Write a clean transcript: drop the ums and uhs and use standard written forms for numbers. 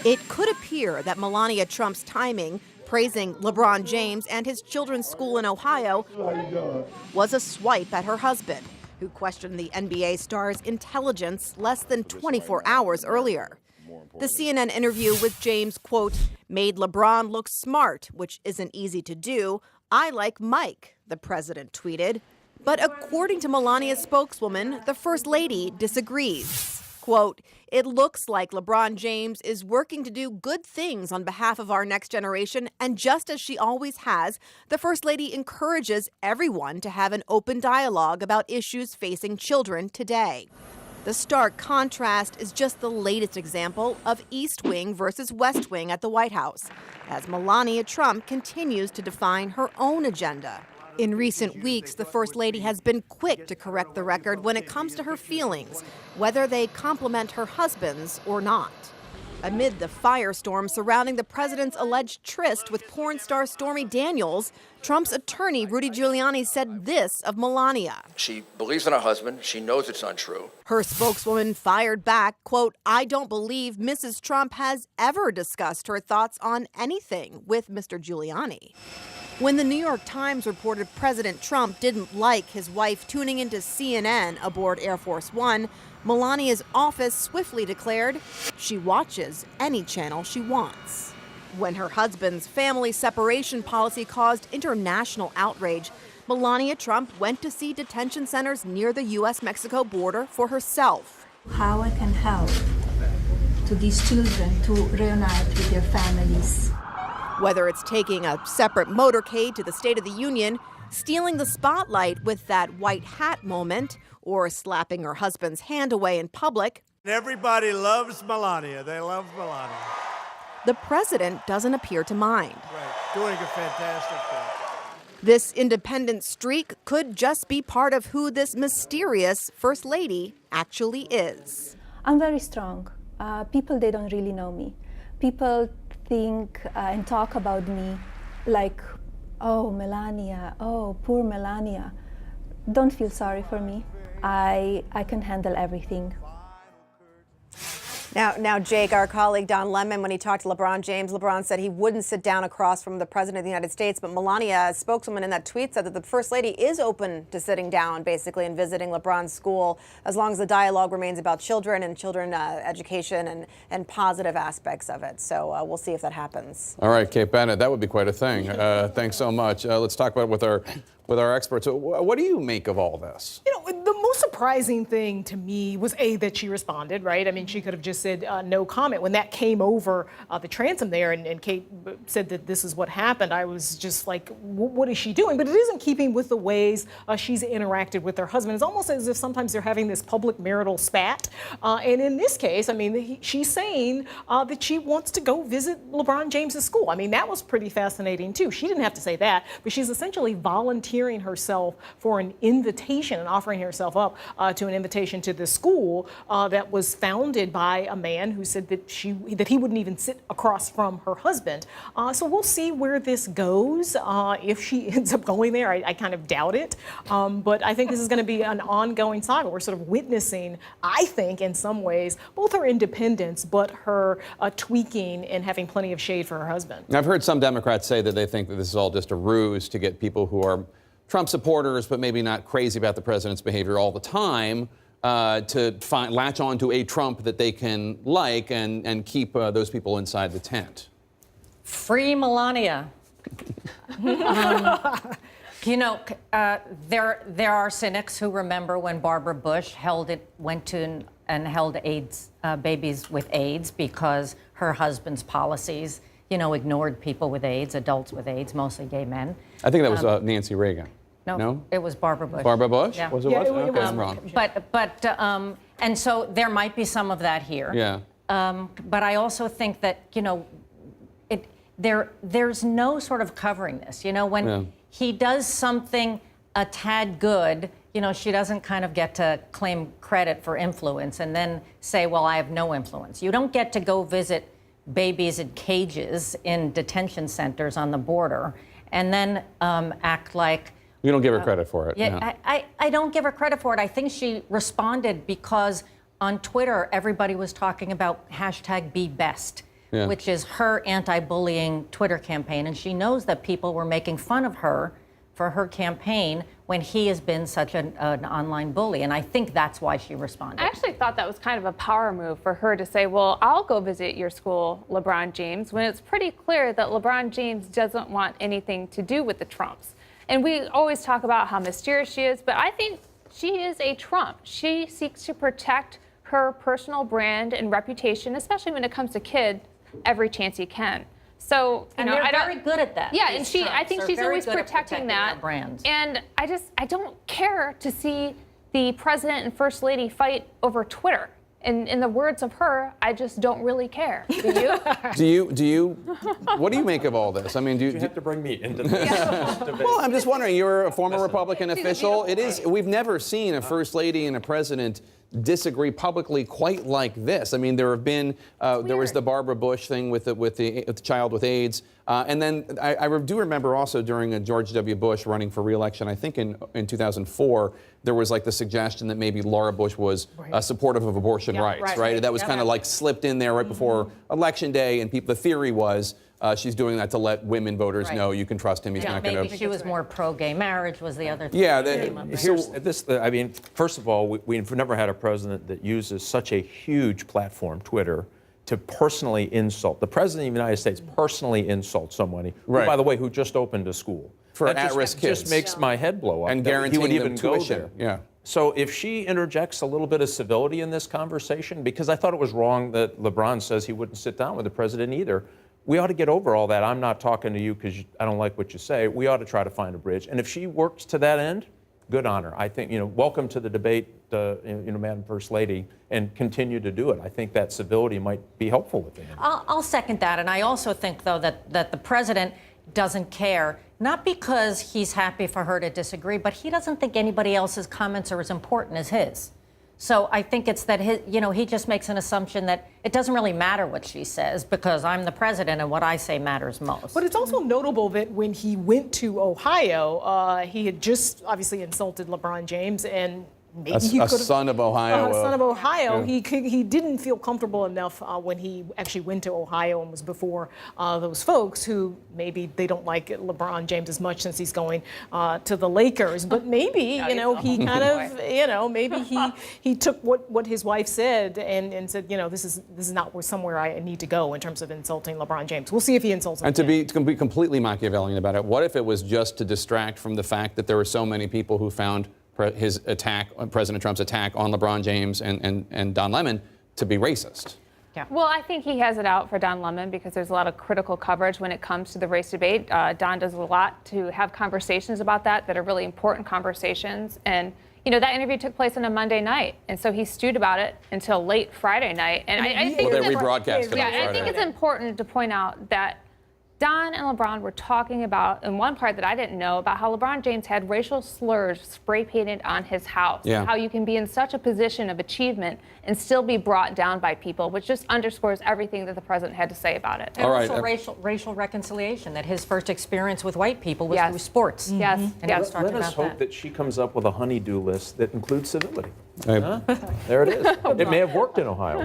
It could appear that Melania Trump's timing, praising LeBron James and his children's school in Ohio, was a swipe at her husband, who questioned the NBA star's intelligence less than 24 hours earlier. The CNN interview with James, quote, made LeBron look smart, which isn't easy to do. I like Mike, the president tweeted. But according to Melania's spokeswoman, the First Lady disagrees. Quote, it looks like LeBron James is working to do good things on behalf of our next generation, and just as she always has, the First Lady encourages everyone to have an open dialogue about issues facing children today. The stark contrast is just the latest example of East Wing versus West Wing at the White House, as Melania Trump continues to define her own agenda. In recent weeks, the First Lady has been quick to correct the record when it comes to her feelings, whether they complement her husband's or not. Amid the firestorm surrounding the president's alleged tryst with porn star Stormy Daniels, Trump's attorney Rudy Giuliani said this of Melania. She believes in her husband. She knows it's untrue. Her spokeswoman fired back, quote, I don't believe Mrs. Trump has ever discussed her thoughts on anything with Mr. Giuliani. When the New York Times reported President Trump didn't like his wife tuning into CNN aboard Air Force One, Melania's office swiftly declared she watches any channel she wants. When her husband's family separation policy caused international outrage, Melania Trump went to see detention centers near the U.S.-Mexico border for herself. How I can help to these children to reunite with their families. Whether it's taking a separate motorcade to the State of the Union, stealing the spotlight with that white hat moment, or slapping her husband's hand away in public. Everybody loves Melania. They love Melania. The president doesn't appear to mind. Right, doing a fantastic thing. This independent streak could just be part of who this mysterious First Lady actually is. I'm very strong. People, they don't really know me. People think and talk about me like, oh, Melania, oh, poor Melania. Don't feel sorry for me. I can handle everything. Now, Jake, our colleague Don Lemon, when he talked to LeBron James, LeBron said he wouldn't sit down across from the president of the United States. But Melania, a spokeswoman in that tweet, said that the First Lady is open to sitting down, basically, and visiting LeBron's school, as long as the dialogue remains about children and children education and positive aspects of it. So we'll see if that happens. All right, Kate Bennett, that would be quite a thing. Thanks so much. Let's talk about it with our experts. What do you make of all this? You know, the most surprising thing to me was that she responded, right? I mean, she could have just said no comment. When that came over the transom there and Kate said that this is what happened, I was just like, what is she doing? But it isn't keeping with the ways she's interacted with her husband. It's almost as if sometimes they're having this public marital spat. And in this case, I mean, she's saying that she wants to go visit LeBron James's school. I mean, that was pretty fascinating, too. She didn't have to say that, but she's essentially volunteering herself for an invitation and offering herself up to an invitation to the school that was founded by a man who said that he wouldn't even sit across from her husband. So we'll see where this goes. If she ends up going there, I kind of doubt it. But I think this is going to be an ongoing saga. We're sort of witnessing, I think, in some ways, both her independence, but her tweaking and having plenty of shade for her husband. I've heard some Democrats say that they think that this is all just a ruse to get people who are Trump supporters, but maybe not crazy about the president's behavior all the time, to latch on to a Trump that they can like and keep those people inside the tent. Free Melania. You know, there are cynics who remember when Barbara Bush went to and held AIDS babies with AIDS because her husband's policies, you know, ignored people with AIDS, adults with AIDS, mostly gay men. I think that was Nancy Reagan. No, it was Barbara Bush. Barbara Bush? Yeah. Was it? Yeah, was? it Okay, was. I'm wrong. But and so there might be some of that here. Yeah. But I also think that, you know, there's no sort of covering this. You know, when he does something a tad good, you know, she doesn't kind of get to claim credit for influence and then say, well, I have no influence. You don't get to go visit babies in cages in detention centers on the border and then act like... You don't give her credit for it. Yeah, I don't give her credit for it. I think she responded because on Twitter, everybody was talking about #BeBest, which is her anti-bullying Twitter campaign. And she knows that people were making fun of her for her campaign when he has been such an online bully. And I think that's why she responded. I actually thought that was kind of a power move for her to say, well, I'll go visit your school, LeBron James, when it's pretty clear that LeBron James doesn't want anything to do with the Trumps. And we always talk about how mysterious she is, but I think she is a Trump. She seeks to protect her personal brand and reputation, especially when it comes to kids, every chance he can. So, and they're very good at that. Yeah, and I think she's always protecting that. And I don't care to see the president and first lady fight over Twitter. And in the words of her, I just don't really care. Do you? Do you? What do you make of all this? I mean, do you have to bring me into this debate? Well, I'm just wondering. You're a former Republican official. We've never seen a first lady and a president disagree publicly quite like this. I mean, there have been there was the Barbara Bush thing with the child with AIDS, and then I do remember also during George W. Bush running for re-election, I think in 2004, there was like the suggestion that maybe Laura Bush was supportive of abortion rights, right? That was kind of like slipped in there right before Election Day, and the theory was she's doing that to let women voters know you can trust him. He's not going to. Maybe she was more pro-gay marriage was the other thing. Yeah. I mean, first of all, we've never had a president that uses such a huge platform, Twitter, to personally insult. The president of the United States personally insults somebody, who, by the way, who just opened a school. For at-risk kids. Just makes my head blow up. And guaranteeing he would even them tuition. go there. Yeah. So if she interjects a little bit of civility in this conversation, because I thought it was wrong that LeBron says he wouldn't sit down with the president either, we ought to get over all that. I'm not talking to you because I don't like what you say. We ought to try to find a bridge. And if she works to that end, good on her. I think, welcome to the debate, Madam First Lady, and continue to do it. I think that civility might be helpful with it. I'll second that. And I also think, though, that the president doesn't care, not because he's happy for her to disagree, but he doesn't think anybody else's comments are as important as his. So I think it's that he just makes an assumption that it doesn't really matter what she says because I'm the president and what I say matters most. But it's also notable that when he went to Ohio, he had just obviously insulted LeBron James and maybe he could have, son of Ohio. Son of Ohio. Yeah. He didn't feel comfortable enough when he actually went to Ohio and was before those folks who maybe they don't like LeBron James as much since he's going to the Lakers. But maybe he kind of maybe he took what his wife said and said this is not somewhere I need to go in terms of insulting LeBron James. We'll see if he insults him. And to be completely Machiavellian about it, what if it was just to distract from the fact that there were so many people who found his attack, President Trump's attack on LeBron James and Don Lemon to be racist? Yeah. Well, I think he has it out for Don Lemon because there's a lot of critical coverage when it comes to the race debate. Don does a lot to have conversations about that are really important conversations. And, that interview took place on a Monday night. And so he stewed about it until late Friday night. And I think they rebroadcast it on Friday. I think it's important to point out that Don and LeBron were talking about, in one part that I didn't know, about how LeBron James had racial slurs spray painted on his house. Yeah. How you can be in such a position of achievement and still be brought down by people, which just underscores everything that the president had to say about it. And also racial reconciliation, that his first experience with white people was through sports. Yes. And Yes. Let us hope that she comes up with a honey-do list that includes civility. There it is. It may have worked in Ohio.